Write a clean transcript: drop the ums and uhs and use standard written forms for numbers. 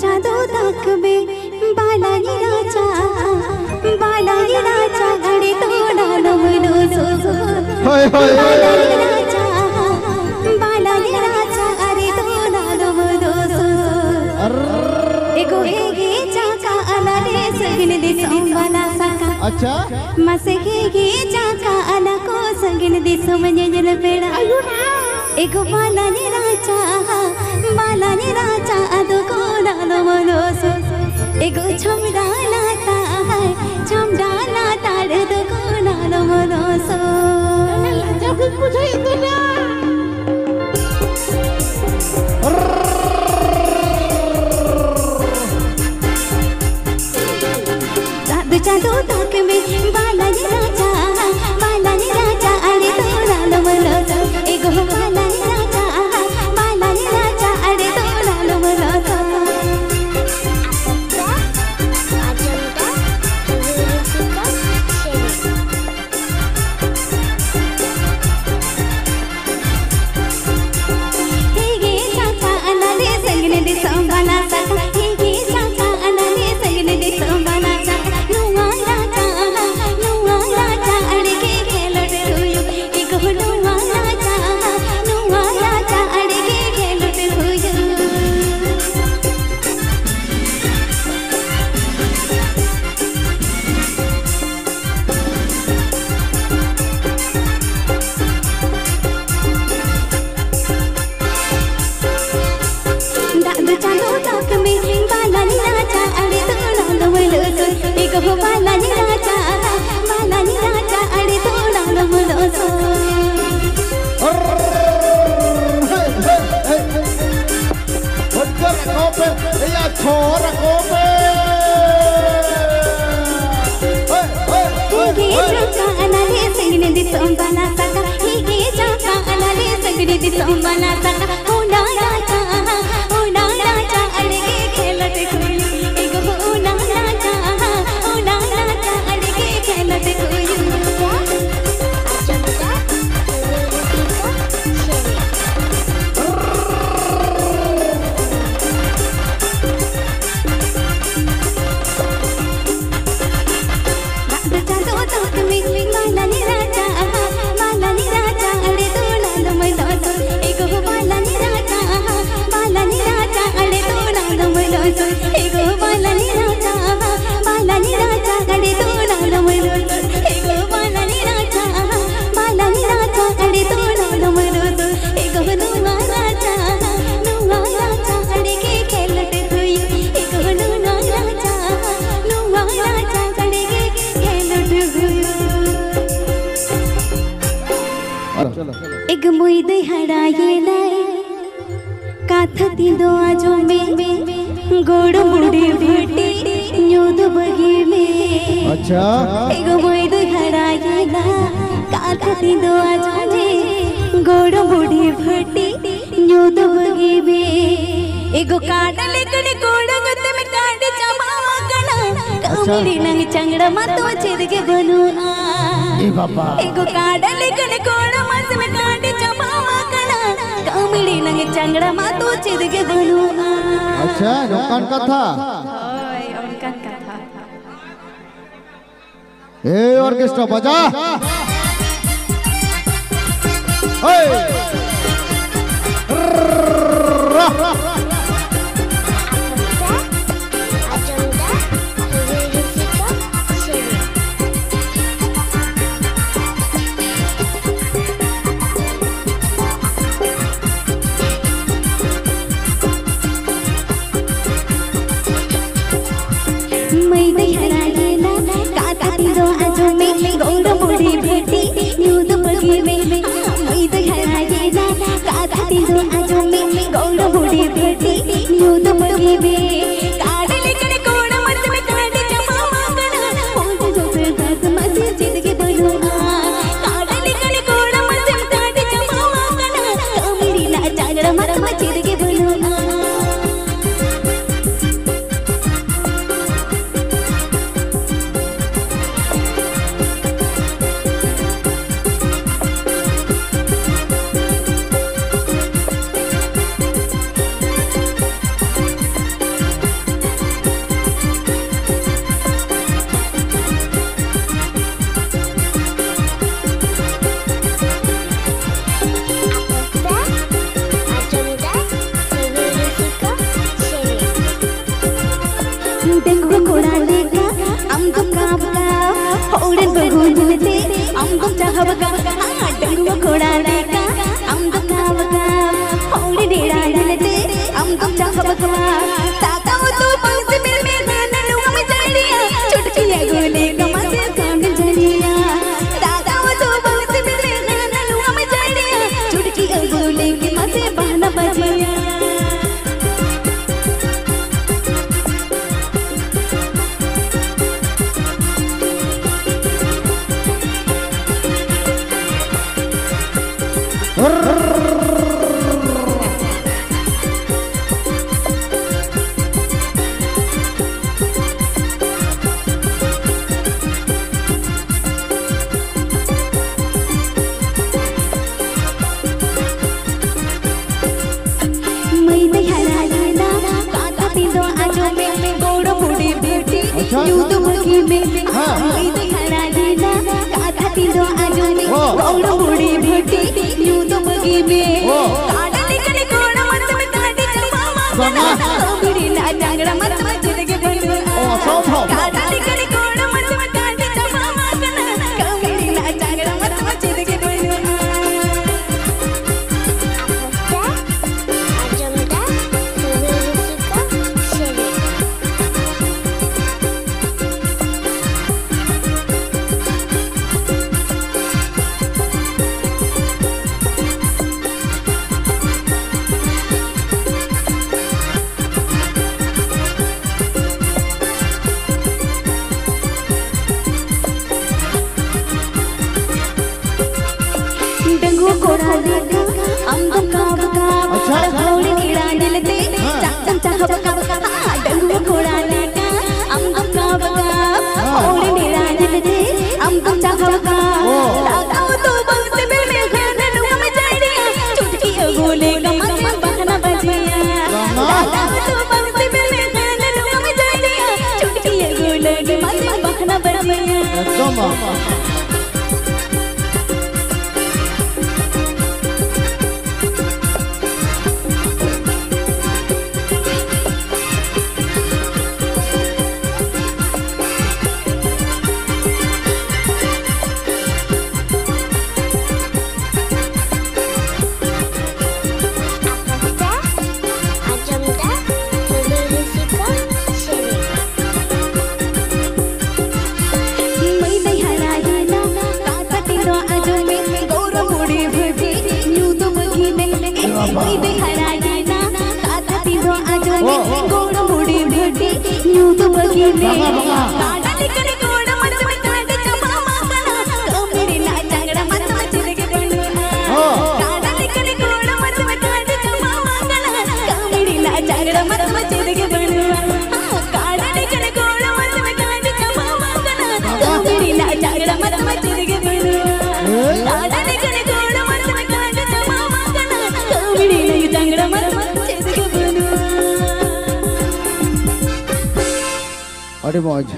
जादू तक में बालाजी राजा गड़े तो डालो मनो सो बालाजी राजा अरे तो डालो मनो सो एगो हेगे जाका अलाले सगन दे संबला सका अच्छा मसहेगे जाका अला को सगन दे समझल पेड़ा एगो बालाजी राजा अदो को डालो मनो सो एगो छमडाला ताड़ दो को डालो मनो सो जब मुझे इतना जादू तक में बालाजी राजा अरे तो डालो मनो सो एगो बालाजी राजा अरे तो डालो मनो सो हेगे जाका अलाले सगन दे संबला सका हेगे जाका अलाले सगन दे संबला सका नुआ राजा अड़े के खेलट हुयो एगो नुआ राजा अड़े के खेलट हुयो दादू चांदो तक में बालाजी राजा अड़े तो डालो मनो सो एगो बालाजी राजा अड़े तो डालो मनो सो या छोरा कोपे हेगे जाका अलाले सगन दे संबला सका हेगे जाका अलाले सगन दे संबला सका होना राजा अड़े के खेलत हुयो एगो होना राजा अड़े के खेलत हुयो जादू तक में बालाजी राजा अड़े तो डालो मनो सो एगो बालाजी राजा अड़े तो डालो मनो सो एगो बालाजी राजा अड़े तो डालो मनो सो एगो बालाजी राजा अड़े तो डालो मनो सो एगो नुआ राजा अड़े के खेलट हुयो एगो नुआ राजा अड़े के खेलट हुयो एक मुई दे हड़ाये लाए काथती दो आजो में गोड़ मुड़ी भेटी न्यूद बगी में अच्छा एक मुई दे हड़ाये ला काथती दो आजो में गोड़ मुड़ी भेटी न्यूद बगी में एगो काटा लेकर गोड़ गुत में काट चमा मगना कमरी नंग चंगड़ा मतो छेद के बनुआ ए बाबा एगो काटा लेकर गोड़ मस में काट चमा मगना कमरी नंग चंगड़ा मतो छेद के बनुआ अच्छा नौकान कथा ए ऑर्केस्ट्रा बजा मैं दे हराये ला काथती दो आजो में गोड़ मुड़ी भेटी न्यूद बगी में मैं दे हराये ला काथती दो आजो में गोड़ मुड़ी भेटी न्यूद बगी में काट लेकर गोड़ मत में काट चमा मगना होंठ जो से दस मसी जिद के बनुआ काट लेकर गोड़ मत में काट चमा मगना कमरी ना चांगड़ा मत में जिद के बनुआ घोड़ा लेगा हम तुम काब का उड़न बगुलते हम तुम चाहब का डंगुआ घोड़ा लेगा हम तुम काब का उड़न डेरा लेते हम तुम चाहब का ताता तो पंख मिल में गाना लुआ में चढ़िया चुटकिया गोले कमा से काम जरिया ताता तो पंख मिल में गाना लुआ में चढ़िया चुटकिया गोले कमा से बहना बजिया यूं मुखी में मैं दिखरा देना काथा तीरो आजो में गौड़ मुड़ी भेटी यूं मुखी में काड़ा निकले कोड़ा मत में काटी चमामा कबीरी ना जांगड़ा मत मत के बनो काड़ा निकले कोड़ा मत में काटी चमामा कबीरी ना जांगड़ा मत मत के बनो घोड़ा लेगा हम तुम काब का घोड़े कीड़ा निलते चाचम चाहब का डंगू घोड़ा लेगा हम तुम काब का घोड़े कीड़ा निलते हम तुम चाहब का ताताओ तो बहुत मिल में गाना लुआ में चढ़िया चुटकी गोले कमा से बहना बजिया ताताओ तो बहुत मिल में गाना लुआ में चढ़िया चुटकी गोले कमा से बहना बजिया मैं दिखरा देना काथा तीरो आजो में गौड़ मुड़ी भेटी यूं मुखी में काड़ा निकले कोड़ा मत में काटी चमामा कबीरी ना जांगड़ा मत मत के बनो काड़ा निकले कोड़ा मत में काटी चमामा कबीरी ना जांगड़ा मत मत के बनो काड़ा निकले कोड़ा मत में काटी चमामा कबीरी ना जांगड़ा मत मत के बनो काड़ा निकले कोड़ा मत में काटी चमामा कबीरी ना जांगड़ा मत मत के बनो अरे मौज।